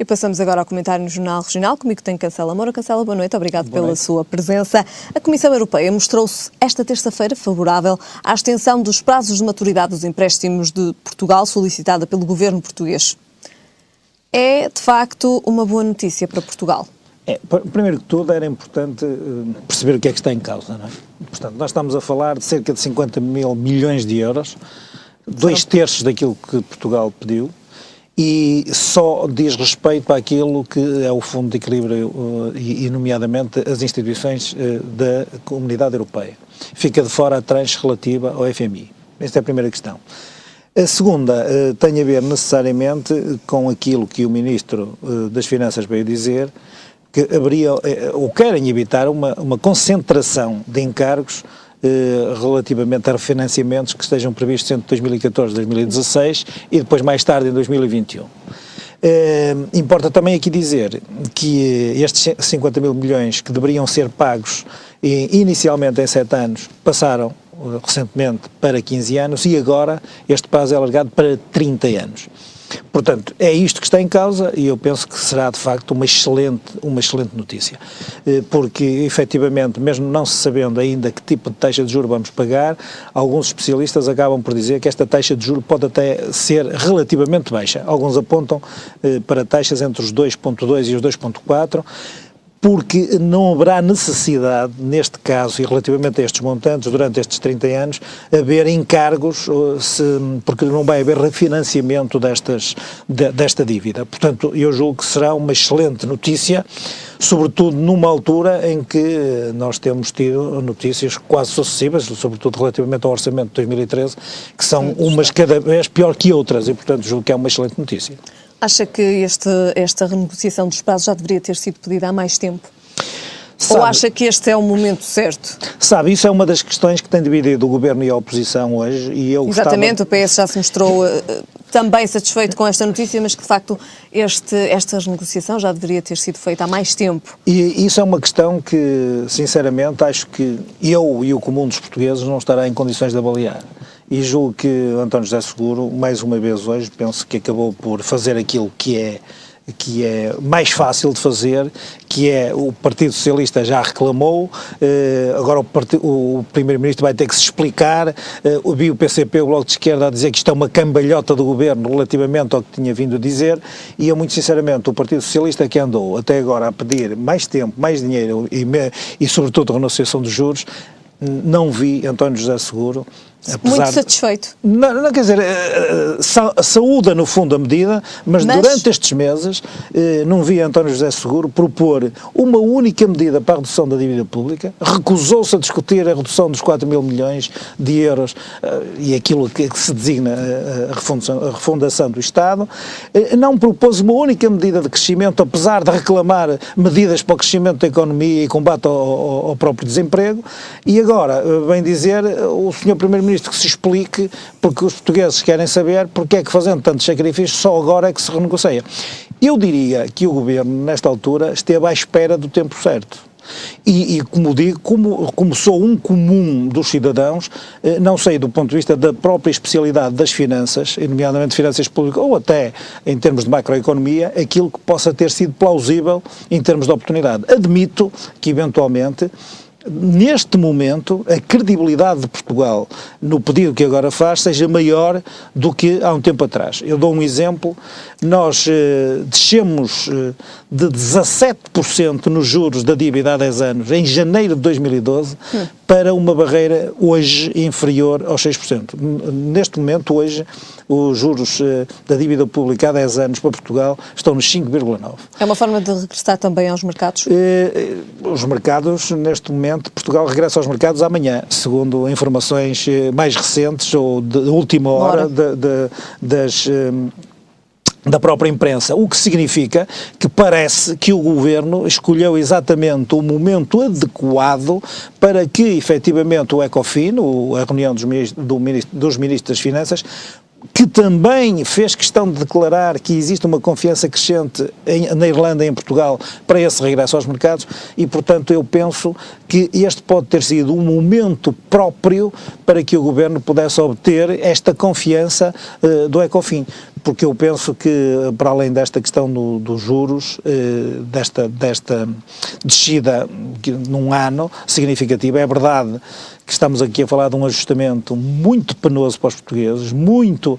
E passamos agora ao comentário no Jornal Regional. Comigo tem Cancela Moura. Cancela, boa noite. Obrigado pela sua presença. A Comissão Europeia mostrou-se esta terça-feira favorável à extensão dos prazos de maturidade dos empréstimos de Portugal solicitada pelo governo português. É, de facto, uma boa notícia para Portugal? Primeiro que tudo, era importante perceber o que é que está em causa, não é? Portanto, nós estamos a falar de cerca de 50 mil milhões de euros, 2/3 daquilo que Portugal pediu, e só diz respeito àquilo que é o Fundo de Equilíbrio e nomeadamente as instituições da Comunidade Europeia. Fica de fora a tranche relativa ao FMI. Esta é a primeira questão. A segunda tem a ver necessariamente com aquilo que o Ministro das Finanças veio dizer, que haveria, ou querem evitar, uma concentração de encargos relativamente a refinanciamentos que estejam previstos entre 2014 e 2016 e depois mais tarde em 2021. Importa também aqui dizer que estes 50 mil milhões que deveriam ser pagos inicialmente em 7 anos passaram recentemente para 15 anos e agora este prazo é alargado para 30 anos. Portanto, é isto que está em causa e eu penso que será de facto uma excelente notícia, porque efetivamente, mesmo não se sabendo ainda que tipo de taxa de juros vamos pagar, alguns especialistas acabam por dizer que esta taxa de juros pode até ser relativamente baixa. Alguns apontam para taxas entre os 2,2 e os 2,4, porque não haverá necessidade, neste caso, e relativamente a estes montantes, durante estes 30 anos, haver encargos, porque não vai haver refinanciamento desta dívida. Portanto, eu julgo que será uma excelente notícia, sobretudo numa altura em que nós temos tido notícias quase sucessivas, sobretudo relativamente ao orçamento de 2013, que são umas cada vez pior que outras, e portanto julgo que é uma excelente notícia. Acha que esta renegociação dos prazos já deveria ter sido pedida há mais tempo? Ou acha que este é o momento certo? Sabe, isso é uma das questões que tem dividido o Governo e a oposição hoje e eu Exatamente, o PS já se mostrou também satisfeito com esta notícia, mas que de facto esta renegociação já deveria ter sido feita há mais tempo. E isso é uma questão que, sinceramente, acho que eu e o comum dos portugueses não estará em condições de avaliar. E julgo que António José Seguro, mais uma vez hoje, penso que acabou por fazer aquilo que é mais fácil de fazer, que é o Partido Socialista já reclamou, agora o Primeiro-Ministro vai ter que se explicar, vi o PCP, o Bloco de Esquerda, a dizer que isto é uma cambalhota do Governo relativamente ao que tinha vindo a dizer, e eu muito sinceramente, o Partido Socialista que andou até agora a pedir mais tempo, mais dinheiro e sobretudo renegociação dos juros, não vi António José Seguro, muito satisfeito. Não, quer dizer, saúda no fundo a medida, mas durante estes meses não vi António José Seguro propor uma única medida para a redução da dívida pública, recusou-se a discutir a redução dos 4 mil milhões de euros e aquilo que se designa a refundação do Estado, não propôs uma única medida de crescimento, apesar de reclamar medidas para o crescimento da economia e combate ao próprio desemprego, e agora vem dizer o Sr. Primeiro-Ministro que se explique, porque os portugueses querem saber porque é que, fazendo tantos sacrifícios, só agora é que se renegocia. Eu diria que o Governo, nesta altura, esteve à espera do tempo certo. E como digo, como sou um comum dos cidadãos, não sei do ponto de vista da própria especialidade das finanças, nomeadamente finanças públicas, ou até em termos de macroeconomia, aquilo que possa ter sido plausível em termos de oportunidade. Admito que, eventualmente, neste momento, a credibilidade de Portugal no pedido que agora faz seja maior do que há um tempo atrás. Eu dou um exemplo, nós descemos de 17% nos juros da dívida há 10 anos, em janeiro de 2012, para uma barreira hoje inferior aos 6%. Neste momento, hoje, os juros da dívida pública há 10 anos para Portugal estão nos 5,9%. É uma forma de regressar também aos mercados? Os mercados, neste momento, Portugal regressa aos mercados amanhã, segundo informações mais recentes ou de última hora da própria imprensa, o que significa que parece que o Governo escolheu exatamente o momento adequado para que, efetivamente, o ECOFIN, a reunião dos Ministros das Finanças, que também fez questão de declarar que existe uma confiança crescente na Irlanda e em Portugal para esse regresso aos mercados e, portanto, eu penso que este pode ter sido um momento próprio para que o Governo pudesse obter esta confiança do ECOFIN. porque eu penso que, para além desta questão dos juros, desta descida num ano significativa, é verdade que estamos aqui a falar de um ajustamento muito penoso para os portugueses, muito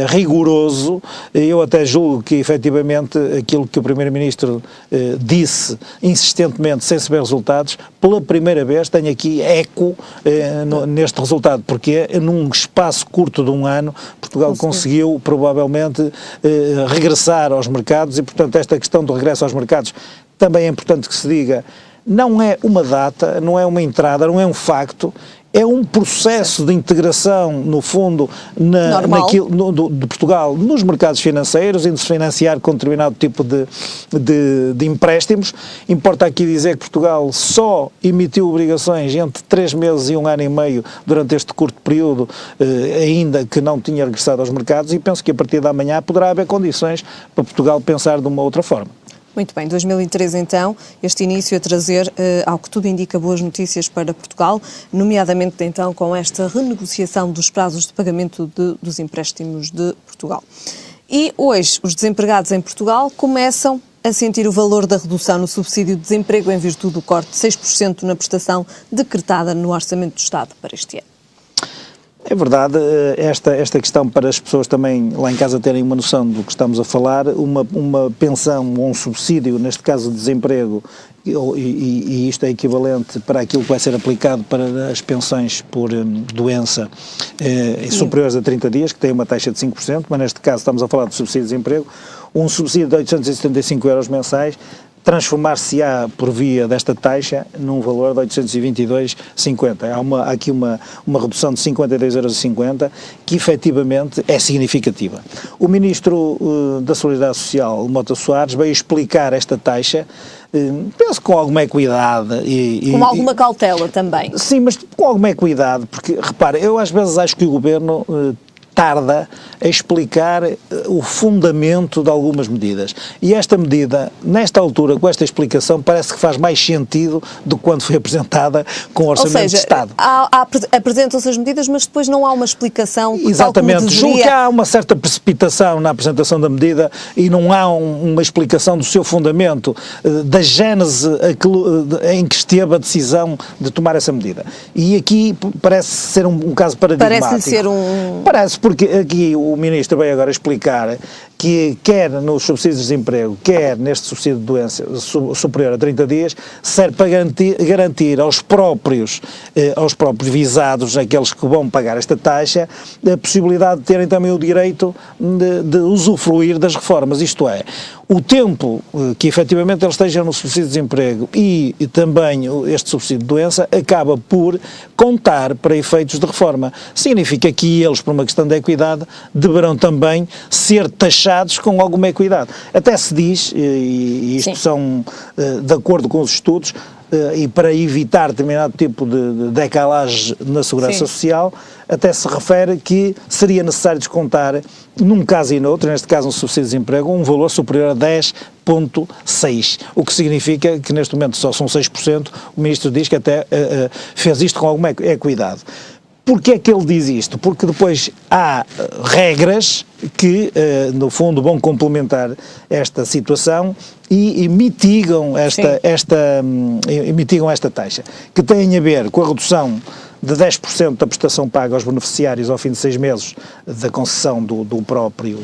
rigoroso. Eu até julgo que, efetivamente, aquilo que o Primeiro-Ministro disse insistentemente, sem se ver resultados, pela primeira vez tem aqui eco neste resultado, porque num espaço curto de um ano, Portugal conseguiu, provavelmente, regressar aos mercados e, portanto, esta questão do regresso aos mercados também é importante que se diga. Não é uma data, não é uma entrada, não é um facto, é um processo de integração, no fundo, de Portugal nos mercados financeiros, em se financiar com determinado tipo de empréstimos. Importa aqui dizer que Portugal só emitiu obrigações entre 3 meses e 1 ano e meio durante este curto período, ainda que não tinha regressado aos mercados, e penso que a partir de amanhã poderá haver condições para Portugal pensar de uma outra forma. Muito bem, 2013 então, este início a trazer, ao que tudo indica, boas notícias para Portugal, nomeadamente então com esta renegociação dos prazos de pagamento dos empréstimos de Portugal. E hoje os desempregados em Portugal começam a sentir o valor da redução no subsídio de desemprego em virtude do corte de 6% na prestação decretada no Orçamento do Estado para este ano. É verdade, esta questão para as pessoas também lá em casa terem uma noção do que estamos a falar, uma pensão ou um subsídio, neste caso de desemprego, e isto é equivalente para aquilo que vai ser aplicado para as pensões por doença superiores a 30 dias, que tem uma taxa de 5%, mas neste caso estamos a falar de subsídio de desemprego, um subsídio de 875 euros mensais, transformar-se-á por via desta taxa num valor de 822,50. Há aqui uma redução de 52,50 euros que efetivamente é significativa. O Ministro da Solidariedade Social, Mota Soares, veio explicar esta taxa, penso com alguma equidade. Com alguma cautela também. Sim, mas com alguma equidade, porque, repara, eu às vezes acho que o Governo tarda a explicar o fundamento de algumas medidas. E esta medida, nesta altura, com esta explicação, parece que faz mais sentido do que quando foi apresentada com o Orçamento de Estado. Apresentam-se as medidas, mas depois não há uma explicação. Exatamente. Julgo que há uma certa precipitação na apresentação da medida e não há uma explicação do seu fundamento, da gênese em que esteve a decisão de tomar essa medida. E aqui parece ser um caso paradigmático. Parece ser um... Parece, porque aqui o Ministro veio agora explicar que quer nos subsídios de desemprego, quer neste subsídio de doença superior a 30 dias, serve para garantir aos próprios visados, aqueles que vão pagar esta taxa, a possibilidade de terem também o direito de usufruir das reformas, isto é, o tempo que efetivamente eles estejam no subsídio de desemprego e também este subsídio de doença acaba por contar para efeitos de reforma. Significa que eles, por uma questão de equidade, deverão também ser taxados com alguma equidade. Até se diz, e isto são de acordo com os estudos, e para evitar determinado tipo de decalagem na segurança social, até se refere que seria necessário descontar, num caso e noutro, neste caso um subsídio de desemprego, um valor superior a 10,6, o que significa que neste momento só são 6%, o Ministro diz que até fez isto com alguma equidade. Porquê é que ele diz isto? Porque depois há regras que, no fundo, vão complementar esta situação e mitigam esta taxa, que tem a ver com a redução de 10% da prestação paga aos beneficiários ao fim de 6 meses da concessão do próprio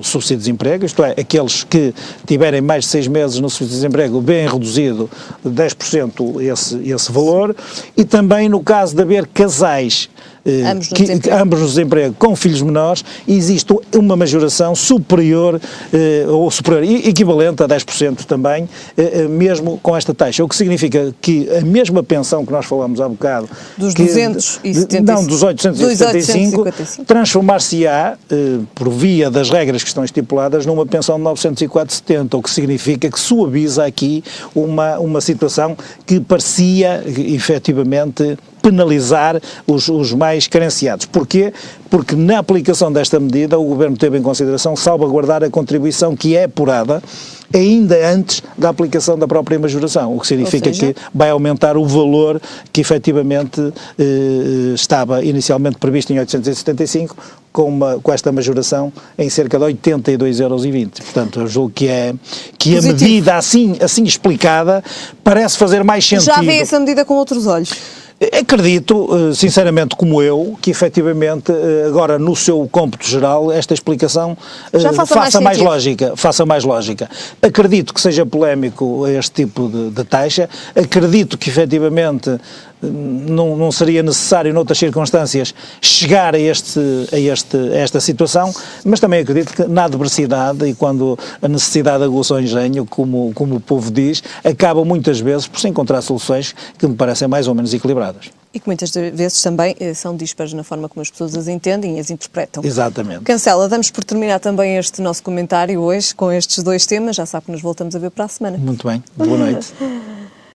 subsídio de desemprego, isto é, aqueles que tiverem mais de 6 meses no subsídio de desemprego, bem reduzido de 10% esse valor, e também no caso de haver casais ambos no desemprego com filhos menores, existe uma majoração superior equivalente a 10% também, mesmo com esta taxa, o que significa que a mesma pensão que nós falamos há bocado, dos 275, não, dos 875, transformar-se-á, por via das regras que estão estipuladas, numa pensão de 904,70, o que significa que suaviza aqui uma situação que parecia efetivamente penalizar os mais carenciados. Porquê? Porque na aplicação desta medida o Governo teve em consideração salvaguardar a contribuição que é apurada ainda antes da aplicação da própria majoração, o que significa que vai aumentar o valor que efetivamente estava inicialmente previsto em 875, com esta majoração em cerca de 82,20 €. Portanto, eu julgo que a medida assim explicada parece fazer mais sentido. Já vê essa medida com outros olhos? Acredito, sinceramente, como eu, que efetivamente agora no seu cômputo geral esta explicação faça mais lógica. Acredito que seja polémico este tipo de taxa, acredito que efetivamente não seria necessário noutras circunstâncias chegar a esta situação, mas também acredito que na adversidade e quando a necessidade aguça o engenho, como o povo diz, acaba muitas vezes por se encontrar soluções que me parecem mais ou menos equilibradas. E que muitas vezes também são dispares na forma como as pessoas as entendem e as interpretam. Exatamente. Cancela, damos por terminar também este nosso comentário hoje com estes dois temas. Já sabe que nos voltamos a ver para a semana. Muito bem. Boa noite.